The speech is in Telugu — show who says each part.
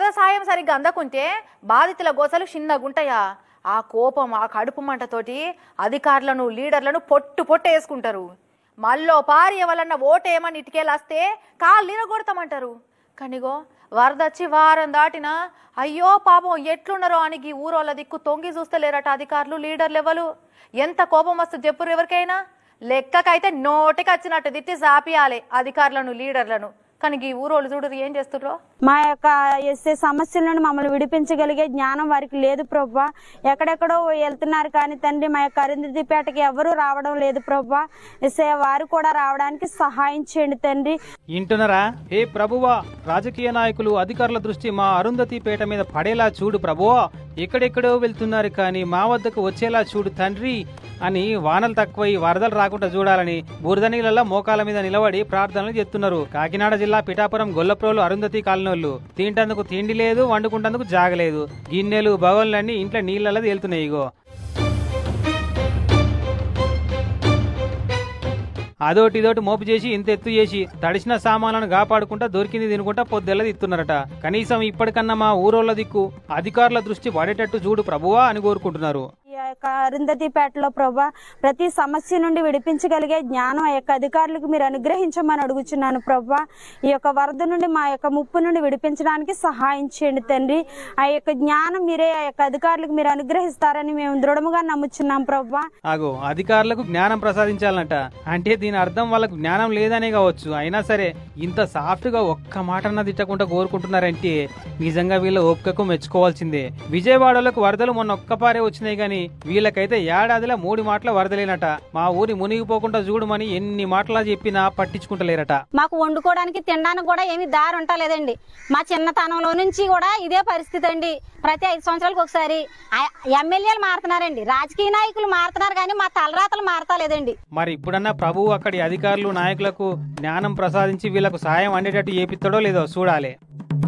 Speaker 1: వరద సాయం సరిగ్గా అందకుంటే బాధితుల గోసలు చిన్నగుంటాయా? ఆ కోపం ఆ కడుపు మంటతోటి అధికారులను లీడర్లను పొట్టు వేసుకుంటారు. మళ్ళో పారి ఎవరన్నా ఓటేయమని ఇటుకేలాస్తే కాళ్ళు నిరగొడతామంటారు. కనిగో వరదచ్చి వారం దాటినా అయ్యో పాపం ఎట్లున్నారో అని ఈ ఊరోళ్ళ దిక్కు తొంగి చూస్తలేరట అధికారులు లీడర్లు ఎవరు. ఎంత కోపం వస్తుంది చెప్పురు ఎవరికైనా. లెక్కకైతే నోటికి వచ్చినట్టు తిట్టి సాపియాలి అధికారులను లీడర్లను. కానీ ఈ ఊరోళ్ళు చూడరు ఏం చేస్తుర్రో.
Speaker 2: మా యొక్క ఎస్ఏ సమస్యల నుండి మమ్మల్ని విడిపించగలిగే జ్ఞానం వారికి లేదు ప్రభా. ఎక్కడెక్కడో వెళ్తున్నారు కానీ తండ్రి మా యొక్క అరుంధతిపేటకి ఎవరూ రావడం లేదు ప్రభా. ఎస్ఏ వారు కూడా రావడానికి సహాయం చేయండి తండ్రి.
Speaker 3: వింటున్నారా? ఏ ప్రభువా, రాజకీయ నాయకులు అధికారుల దృష్టి మా అరుంధతిపేట మీద పడేలా చూడు ప్రభువా. ఎక్కడెక్కడో వెళ్తున్నారు కానీ మా వద్దకు వచ్చేలా చూడు తండ్రి అని వానలు తక్కువై వరదలు రాకుండా చూడాలని బురద నీళ్ళలో మోకాల మీద నిలబడి ప్రార్థనలు చేస్తున్నారు. కాకినాడ జిల్లా పిఠాపురం గొల్లప్రోలు అరుంధతి కాలనోళ్ళు తింటందుకు తిండి లేదు, వండుకుంటందుకు జాగలేదు. గిన్నెలు బగోన్లన్నీ ఇంట్లో నీళ్ళలో తేలుతున్నాయి. ఇగో అదోటి ఇదోటి మోపు చేసి ఇంత ఎత్తు చేసి తడిసిన సామాన్లను కాపాడుకుంటా దొరికింది తినుకుంటా పొద్దెల్ల తిత్తున్నారట. కనీసం ఇప్పటికన్నా మా ఊరోళ్ళ దిక్కు అధికారుల దృష్టి పడేటట్టు చూడు ప్రభువా అని కోరుకుంటున్నారు.
Speaker 2: ఈ యొక్క అరుంధతిపేటలో ప్రభా ప్రతి సమస్య నుండి విడిపించగలిగే జ్ఞానం ఆ యొక్క అధికారులకు మీరు అనుగ్రహించమని అడుగుచున్నాను ప్రభా. ఈ యొక్క వరద నుండి మా యొక్క ముప్పు నుండి విడిపించడానికి సహాయం చేయండి తండ్రి. ఆ యొక్క జ్ఞానం మీరే ఆ యొక్క అధికారులకు మీరు అనుగ్రహిస్తారని మేము దృఢముగా నమ్ముచున్నాం ప్రభా.
Speaker 3: అగో అధికారులకు జ్ఞానం ప్రసాదించాలంట అంటే దీని అర్థం వాళ్ళకు జ్ఞానం లేదనే కావచ్చు. అయినా సరే ఇంత సాఫ్ట్ గా ఒక్క మాటన్నా తిట్టకుండా కోరుకుంటున్నారంటే నిజంగా వీళ్ళ ఓపికకు మెచ్చుకోవాల్సిందే. విజయవాడలకు వరదలు మొన్న ఒక్కపారే వచ్చినాయి గాని వీళ్ళకైతే ఏడాదిలో 3 మాటల వరదలేనట. మా ఊరి మునిగిపోకుండా చూడమని ఎన్ని మాటలా చెప్పినా పట్టించుకుంటలేరట.
Speaker 4: మాకు వండుకోవడానికి తినడానికి కూడా ఏమి దారి ఉంటలేదండి. మా చిన్నతనంలో నుంచి కూడా ఇదే పరిస్థితి అండి. ప్రతి 5 సంవత్సరాలకు ఒకసారి ఎమ్మెల్యేలు మారుతున్నారండి, రాజకీయ నాయకులు మారుతున్నారు కానీ మా తలరాతలు మారతలేదండి.
Speaker 3: మరి ఇప్పుడన్నా ప్రభువు అక్కడి అధికారులు నాయకులకు జ్ఞానం ప్రసాదించి వీళ్ళకు సాయం అందేటట్టు చేపిస్తాడో లేదో చూడాలి.